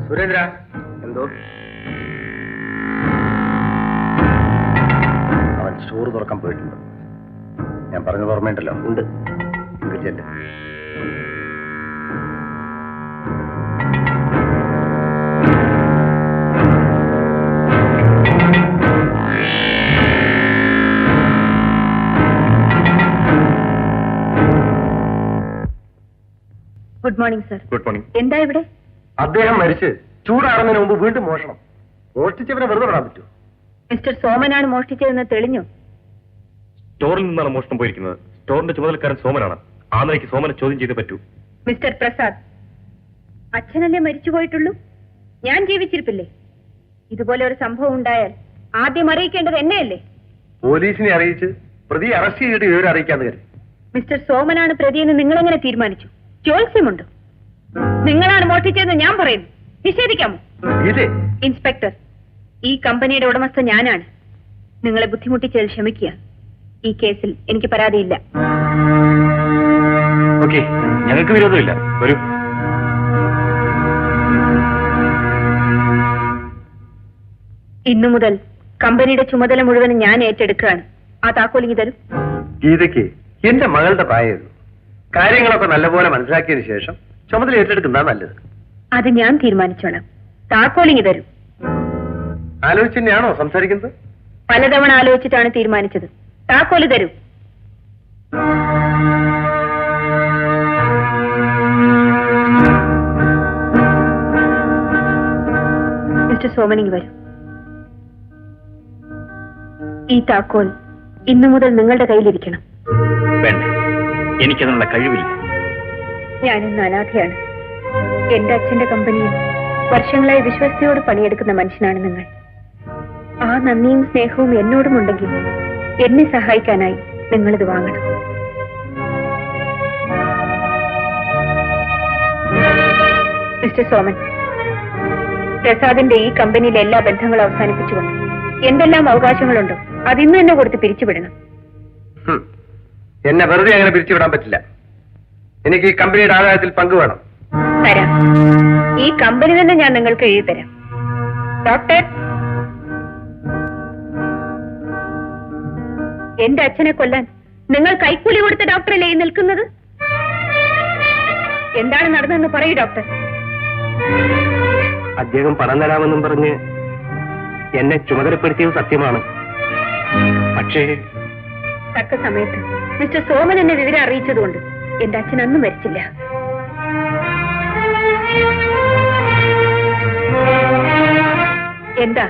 സുരേന്ദ്ര, എന്തോ? അവൻ സ്റ്റോർ തുറക്കാൻ പോയിട്ടുണ്ട്. ഞാൻ പറഞ്ഞത് ഓർമ്മയുണ്ടല്ലോ? ഉണ്ട്. ചെല്ല്. Good morning sir. Good morning. എന്താ ഇവിടെ? അദ്ദേഹം മരിച്ച് ചൂടാറുന്നതിന് മുമ്പ് വീണ്ടും മോഷണം. മോഷ്ടിച്ചവനെ വെറുതെ വിടാൻ പറ്റൂ? മിസ്റ്റർ സോമനാണ് മോഷ്ടിച്ചതെന്ന് തെളിഞ്ഞു. സ്റ്റോറിൽ നിന്നാണ് മോഷണം പോയിരിക്കുന്നത്. സ്റ്റോറിന്റെ ചുമതലക്കാരൻ സോമനാണ്. ആ നിലയ്ക്ക് സോമനെ ചോദ്യം ചെയ്തേ പറ്റൂ. മിസ്റ്റർ പ്രസാദ്, അച്ഛനല്ലേ മരിച്ചുപോയിട്ടുള്ളൂ? ഞാൻ ജീവിച്ചിരിപ്പില്ലേ? ഇതുപോലെ ഒരു സംഭവം ഉണ്ടായാൽ ആദ്യം അറിയിക്കേണ്ടത് എന്നെയല്ലേ? പോലീസിനെ അറിയിച്ച് പ്രതി അറസ്റ്റ് ചെയ്തിട്ട് വിവരം അറിയിക്കാന്ന് കരുതി. മിസ്റ്റർ സോമനാണ് പ്രതിയെന്ന് നിങ്ങളെങ്ങനെ തീരുമാനിച്ചു? ചോത്സ്യമുണ്ടോ? നിങ്ങളാണ് മോഷ്ടിച്ചതെന്ന് ഞാൻ പറയുന്നു. നിഷേധിക്കാമോ? ഇതേ ഇൻസ്പെക്ടർ, ഈ കമ്പനിയുടെ ഉടമസ്ഥ ഞാനാണ്. നിങ്ങളെ ബുദ്ധിമുട്ടിച്ചതിൽ ക്ഷമിക്കുക. ഈ കേസിൽ എനിക്ക് പരാതിയില്ല. ഓക്കെ, ഞങ്ങൾക്ക് വിരോധമില്ല. വരൂ. ഇന്നു മുതൽ കമ്പനിയുടെ ചുമതല മുഴുവനും ഞാൻ ഏറ്റെടുക്കുകയാണ്. ആ താക്കോലിങ്ങി തരും. ഗീതയ്ക്ക് എന്റെ മകളുടെ പ്രായമുള്ളൂ. കാര്യങ്ങളൊക്കെ നല്ലപോലെ മനസ്സിലാക്കിയതിനു ശേഷം ചുമതല ഏറ്റെടുക്കുന്നതാ നല്ലത്. അത് ഞാൻ തീരുമാനിച്ചോളാം. താക്കോലിങ്ങി തരും. ആലോചിച്ച് തന്നെയാണോ സംസാരിക്കുന്നത്? പലതവണ ആലോചിച്ചിട്ടാണ് തീരുമാനിച്ചത്. താക്കോല് തരൂ. മിസ്റ്റർ സോമനിങ് വരൂ. ഈ താക്കോൽ ഇന്നു മുതൽ നിങ്ങളുടെ കയ്യിലിരിക്കണം. വേണ്ട, എനിക്കതിനുള്ള കഴിവില്ല. ഞാനിന്ന് അനാഥയാണ്. എന്റെ അച്ഛന്റെ കമ്പനിയിൽ വർഷങ്ങളായി വിശ്വസ്തയോട് പണിയെടുക്കുന്ന മനുഷ്യനാണ് നിങ്ങൾ. ആ നന്ദിയും സ്നേഹവും എന്നോടും ഉണ്ടെങ്കിൽ എന്നെ സഹായിക്കാനായി നിങ്ങളിത് വാങ്ങണം. മിസ്റ്റർ സോമൻ, പ്രസാദിന്റെ ഈ കമ്പനിയിലെ എല്ലാ ബന്ധങ്ങളും അവസാനിപ്പിച്ചുകൊണ്ട് എന്തെല്ലാം അവകാശങ്ങളുണ്ടോ അതിന്ന് തന്നെ കൊടുത്ത് പിരിച്ചുവിടണം. എന്നെ വെറുതെ അങ്ങനെ പിരിച്ചുവിടാൻ പറ്റില്ല. എനിക്ക് ഈ കമ്പനിയുടെ ആദായത്തിൽ പങ്കുവേണം. തരാം. ഈ കമ്പനി തന്നെ ഞാൻ നിങ്ങൾക്ക് എഴുതി തരാം. ഡോക്ടർ, എന്റെ അച്ഛനെ കൊല്ലാൻ നിങ്ങൾ കൈക്കൂലി കൊടുത്ത ഡോക്ടറല്ലേ ഈ നിൽക്കുന്നത്? എന്താണ് നടന്നതെന്ന് പറയൂ ഡോക്ടർ. അദ്ദേഹം പണം തരാമെന്നും പറഞ്ഞ് എന്നെ ചുമതലപ്പെടുത്തിയത് സത്യമാണ്. പക്ഷേ തക്ക സമയത്ത് മിസ്റ്റർ സോമൻ എന്നെ വിവരം അറിയിച്ചതുകൊണ്ട് എന്റെ അച്ഛൻ അന്നും മരിച്ചില്ല. എന്താ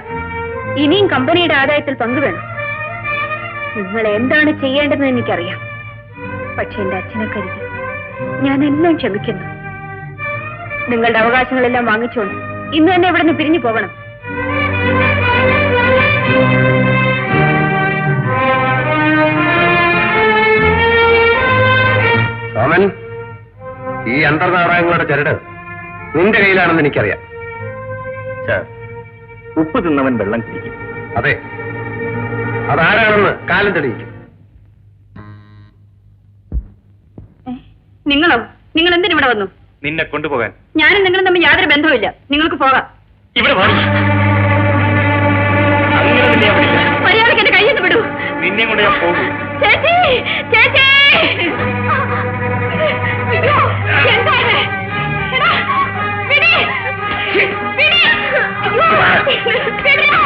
ഇനിയും കമ്പനിയുടെ ആദായത്തിൽ പങ്കുവേണം? നിങ്ങൾ എന്താണ് ചെയ്യേണ്ടതെന്ന് എനിക്കറിയാം. പക്ഷെ എന്റെ അച്ഛനെ കരുതി ഞാൻ എല്ലാം ക്ഷമിക്കുന്നു. നിങ്ങളുടെ അവകാശങ്ങളെല്ലാം വാങ്ങിച്ചുകൊണ്ട് ഇന്ന് തന്നെ ഇവിടെ നിന്ന് പിരിഞ്ഞു പോകണം. സോമൻ, ഈ അന്തർനാടകങ്ങളുടെ ചരട് നിന്റെ കയ്യിലാണെന്ന് എനിക്കറിയാം. ഉപ്പ് തിന്നവൻ വെള്ളം കുടിക്കും. അതെ, അതാരാണെന്ന് കാലം തെളിയിക്കും. നിങ്ങളോ? നിങ്ങൾ എന്തിനു ഇവിടെ വന്നു? നിന്നെ കൊണ്ടുപോകാൻ. ഞാനും നിങ്ങളും തമ്മിൽ യാതൊരു ബന്ധവുമില്ല. നിങ്ങൾക്ക് പോകാം. ഇവിടെ മര്യാദയ്ക്ക് എന്റെ കയ്യിൽ നിന്ന് വിടൂ. നിന്നെ കൊണ്ട് ഞാൻ പോകും. ചേച്ചി, ചേച്ചി! അയ്യോ, എന്താണ്? എടാ, വിടി! വിടി! അയ്യോ, വിടില്ല!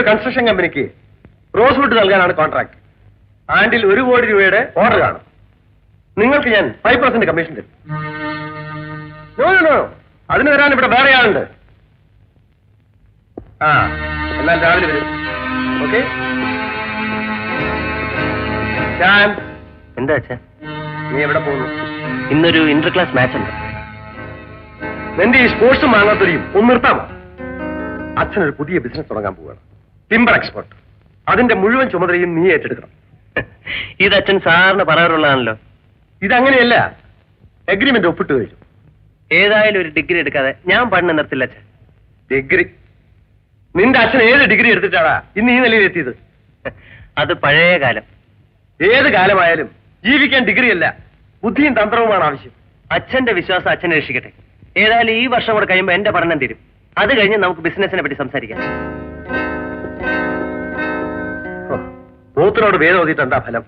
കൺസ്ട്രക്ഷൻ കമ്പനിക്ക് റോസ്വുഡ് നൽകാനാണ് കോൺട്രാക്ട്. ആണ്ടിൽ 1 കോടി രൂപയുടെ ഓർഡർ കാണും. നിങ്ങൾക്ക് ഞാൻ 5% കമ്മീഷൻ തരും. നോ, അതിന് തരാൻ ഇവിടെ വേറെ ആളുണ്ട്. ആ, എന്നാൽ രാവിലെ വരും. ഓക്കെ? എന്താ അച്ഛാ? നീ എവിടെ പോകുന്നു? ഇന്നൊരു ഇന്റർ ക്ലാസ് മാച്ച് ഉണ്ട്. നിന്റെ ഈ സ്പോർട്സും വാങ്ങാത്തൊരിയും ഒന്ന് നിർത്താമോ? അച്ഛനൊരു പുതിയ ബിസിനസ് തുടങ്ങാൻ പോവുകയാണ്. Timber export. അതിന്റെ മുഴുവൻ ചുമതലയും നീ ഏറ്റെടുക്കണം. ഇത് അച്ഛൻ സാറിന് പറയാറുള്ളതാണല്ലോ. ഇതങ്ങനെയല്ല. എഗ്രിമെന്റ് ഒപ്പിട്ട് കഴിഞ്ഞു. ഏതായാലും ഒരു ഡിഗ്രി എടുക്കാതെ ഞാൻ പഠനം നിർത്തില്ല അച്ഛൻ. ഡിഗ്രി? നിന്റെ അച്ഛൻ ഏത് ഡിഗ്രി എടുത്തിട്ടാടാ ഇന്ന് ഈ നിലയിൽ എത്തിയത്? അത് പഴയ കാലം. ഏത് കാലമായാലും ജീവിക്കാൻ ഡിഗ്രി അല്ല, ബുദ്ധിയും തന്ത്രവുമാണ് ആവശ്യം. അച്ഛന്റെ വിശ്വാസം അച്ഛനെ രക്ഷിക്കട്ടെ. ഏതായാലും ഈ വർഷം കൂടെ കഴിയുമ്പോൾ എന്റെ പഠനം തീരും. അത് കഴിഞ്ഞ് നമുക്ക് ബിസിനസിനെ പറ്റി സംസാരിക്കാം. പോത്തിനോട് വേദം ഓതിയിട്ട് എന്താ ഫലം?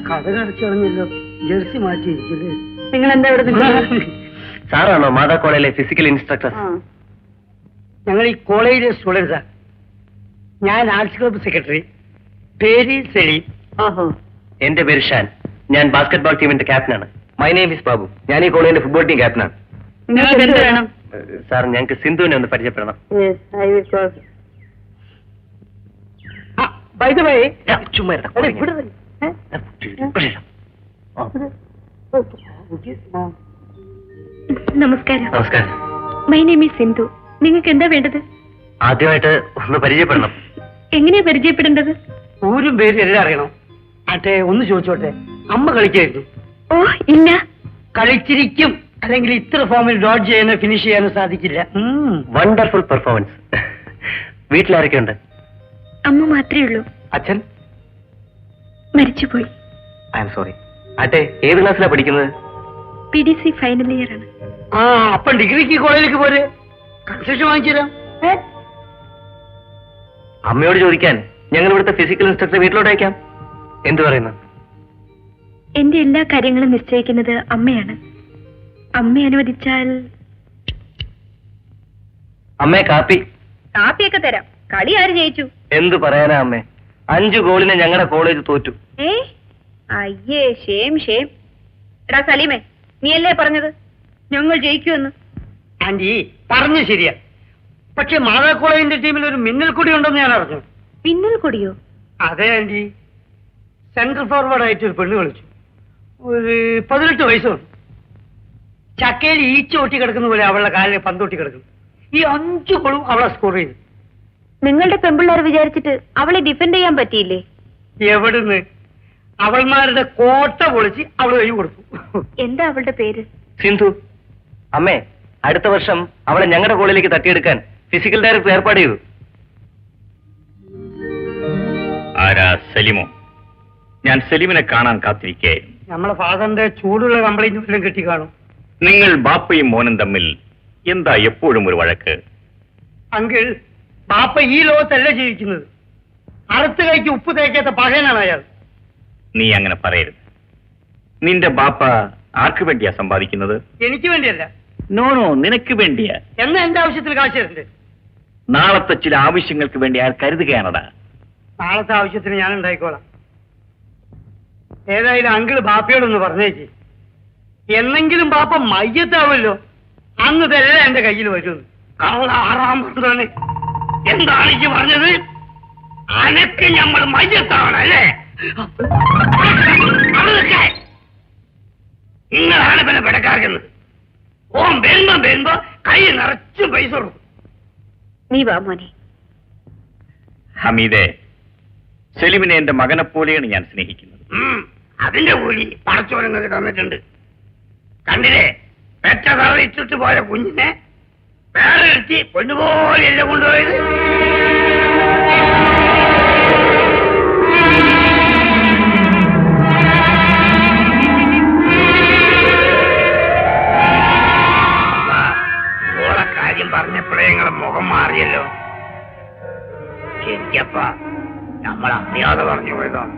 കടകടച്ചറിഞ്ഞല്ലോ, ജേഴ്സി മാറ്റിയിരിക്കല്ലേ. നിങ്ങൾ എന്താ ഇവിടെ നിൽക്കുന്നത്? സാറാണോ മാതാ കോളേജിലെ ഫിസിക്കൽ ഇൻസ്ട്രക്ടർ? ഞങ്ങൾ ഈ കോളേജിലെ സ്റ്റുഡൻസാ. ഞാൻ ആർട്സ് ക്ലബ് സെക്രട്ടറി. പേര് സെലീം. ഓഹോ. എന്റെ പേര് ഷാൻ. ഞാൻ ബാസ്കറ്റ്ബോൾ ടീമിന്റെ ക്യാപ്റ്റനാണ്. My name is Babu. ഞാൻ ഈ കോളേജിന്റെ ഫുട്ബോൾ ടീം ക്യാപ്റ്റനാണ്. നിങ്ങൾക്ക് എന്ത് വേണം? സാർ ഞങ്ങൾക്ക് സിന്ധുവിനെ ഒന്ന് പരിചയപ്പെടണം. ബൈ ദ വേ, ചുമ്മാ ഇരുടാ, കോളേജിൽ. നമസ്കാരം. നമസ്കാരം. My name is Sindhu. നിങ്ങൾക്ക് എന്താ വേണ്ടത്? ആദ്യമായിട്ട് ഒന്ന് പരിചയപ്പെടണം. എങ്ങനെയാ പരിചയപ്പെടേണ്ടത്? ഊരും പേര് എല്ലാം അറിയണം. അട്ടെ, ഒന്ന് ചോദിച്ചോട്ടെ, അമ്മ കളിക്കായിരുന്നു? ഓ ഇല്ല. കളിച്ചിരിക്കും, അല്ലെങ്കിൽ ഇത്ര ഫോമിൽ ഡോട്ട് ചെയ്യാനോ ഫിനിഷ് ചെയ്യാനോ സാധിക്കില്ല. Wonderful performance. വീട്ടിലാരൊക്കെ ഉണ്ട്? അമ്മ മാത്രമേ ഉള്ളൂ. അച്ഛൻ മരിച്ചുപോയി. I am sorry. അട്ടെ, ഏത് ക്ലാസ്സിലാണ് പഠിക്കുന്നത്? PDC ഫൈനൽ ഇയർ ആണ്. ആ, അപ്പം ഡിഗ്രിക്ക് കോളേജിലേക്ക് പോരെ, കൺസെഷൻ വാങ്ങിച്ചു തരാം. അമ്മയോട് ചോദിക്കാൻ ഞങ്ങൾ ഇവിടുത്തെ ഫിസിക്കൽ ഇൻസ്ട്രക്ടർ വീട്ടിലോട്ട് അയക്കാം. എന്തു പറയുന്നു? എന്റെ എല്ലാ കാര്യങ്ങളും നിശ്ചയിക്കുന്നത് അമ്മയാണ്. അമ്മ അനുവദിച്ചാൽ. അമ്മേ, കാപ്പി. കാപ്പിയൊക്കെ തരാം. കളി ആര് ജയിച്ചു? എന്തു പറയാനാ അമ്മേ, 5 ഗോളിന് ഞങ്ങളുടെ കോളേജ് തോറ്റു. അയ്യേ ഷേം ഷേം. എടാ സലീമേ, നീയല്ലേ പറഞ്ഞത് ഞങ്ങൾ ജയിക്കുമെന്ന്? ആന്റി പറഞ്ഞു ശരിയാ. പക്ഷെ മാതാ കോളേജിന്റെ ടീമിൽ ഒരു മിന്നൽ കൊടി ഉണ്ടെന്ന് ഞാൻ അറിഞ്ഞു. പിന്നൽ കൊടിയോ? അതെ ആന്റി, സെൻട്രൽ ഫോർവേഡ് ആയിട്ട് ഒരു പെണ്ണ് കളിച്ചു. ഒരു 18 വയസ്സുണ്ട്. ചക്കയിൽ ഈച്ച ഒട്ടി കിടക്കുന്ന പോലെ അവളുടെ കാലിൽ പന്തോട്ടി കിടക്കുന്നു. ഈ 5 ഗോളും അവളെ സ്കോർ ചെയ്തു. നിങ്ങളുടെ പെമ്പിള്ളേർ വിചാരിച്ചിട്ട് അവളെ ഡിഫെൻഡ് ചെയ്യാൻ പറ്റിയില്ലേ? എവിടുന്ന്? അവൾമാരുടെ കോട്ട പൊളിച്ച് അവള് കൈ കൊടുത്തു. എന്താ അവളുടെ പേര്? സിന്ധു. അമ്മേ, അടുത്ത വർഷം അവളെ ഞങ്ങളുടെ കോളേജിലേക്ക് തട്ടിയെടുക്കാൻ ഫിസിക്കൽ ഡയറക്ടർ ഏർപ്പാട് ചെയ്തു. ആരാ? സലീമോ? ഞാൻ സലീമിനെ കാണാൻ കാത്തിരിക്കുകയായിരുന്നു. നമ്മളെ ഫാദറിന്റെ ചൂടുള്ള കംപ്ലൈന്റ് വല്ലതും കിട്ടി കാണും. നിങ്ങൾ ബാപ്പയും മോനും തമ്മിൽ എന്താ എപ്പോഴും ഒരു വഴക്ക്? അങ്കിൾ, ബാപ്പ ഈ ലോകത്തല്ല ജീവിക്കുന്നത്. അറുത്ത് കൈക്ക് ഉപ്പ് തേക്കാത്ത പകയനാണ് അയാൾ. നീ അങ്ങനെ പറയരുത്. നിന്റെ ബാപ്പ ആർക്ക് വേണ്ടിയാ സമ്പാദിക്കുന്നത്? എനിക്ക് വേണ്ടിയല്ല. നോ, നിനക്ക് വേണ്ടിയാ. എന്നാ എന്റെ ആവശ്യത്തിന് കാശ് തരണ്ടേ? നാളത്തെ ചില ആവശ്യങ്ങൾക്ക് വേണ്ടി അയാൾ കരുതുകയാണടാ. നാളത്തെ ആവശ്യത്തിന് ഞാൻ ഉണ്ടായിക്കോളാം. ഏതായാലും അങ്കിള് ബാപ്പയോടൊന്ന് പറഞ്ഞേക്ക്. എന്നെങ്കിലും ബാപ്പ മയ്യത്താവല്ലോ, അന്ന് ഇതെല്ലാം എന്റെ കയ്യിൽ വരുമെന്ന്. കള്ള 6-ാം പന്ത്രണ്ട് എന്താണ് ഈ പറഞ്ഞത്? അനക്ക് നമ്മൾ മയ്യത്താവണല്ലേ? നിങ്ങളാണ് പിന്നെ പിടക്കാക്കുന്നത്. ഓൻ വരുമ്പോ കൈ നിറച്ചും പൈസ കൊടുക്കും. നീ വാ മോനെ. ഹമീദെ, സലീമിനെ എന്റെ മകനെ പോലെയാണ് ഞാൻ സ്നേഹിക്കുന്നത്. അതിന്റെ കൂലി പടച്ചോരങ്ങൾക്ക് തന്നിട്ടുണ്ട്. കണ്ടില്ലേ, പെറ്റ തറയിച്ചിട്ട് പോയ കുഞ്ഞിനെ വേറെ എടുത്തി പൊന്നുപോലെയല്ല കൊണ്ടുപോയത്. ഓളെ കാര്യം പറഞ്ഞപ്പോഴേ നിങ്ങളെ മുഖം മാറിയല്ലോ. ശരിക്കപ്പ നമ്മൾ അറിയാതെ പറഞ്ഞു പോയതാണ്.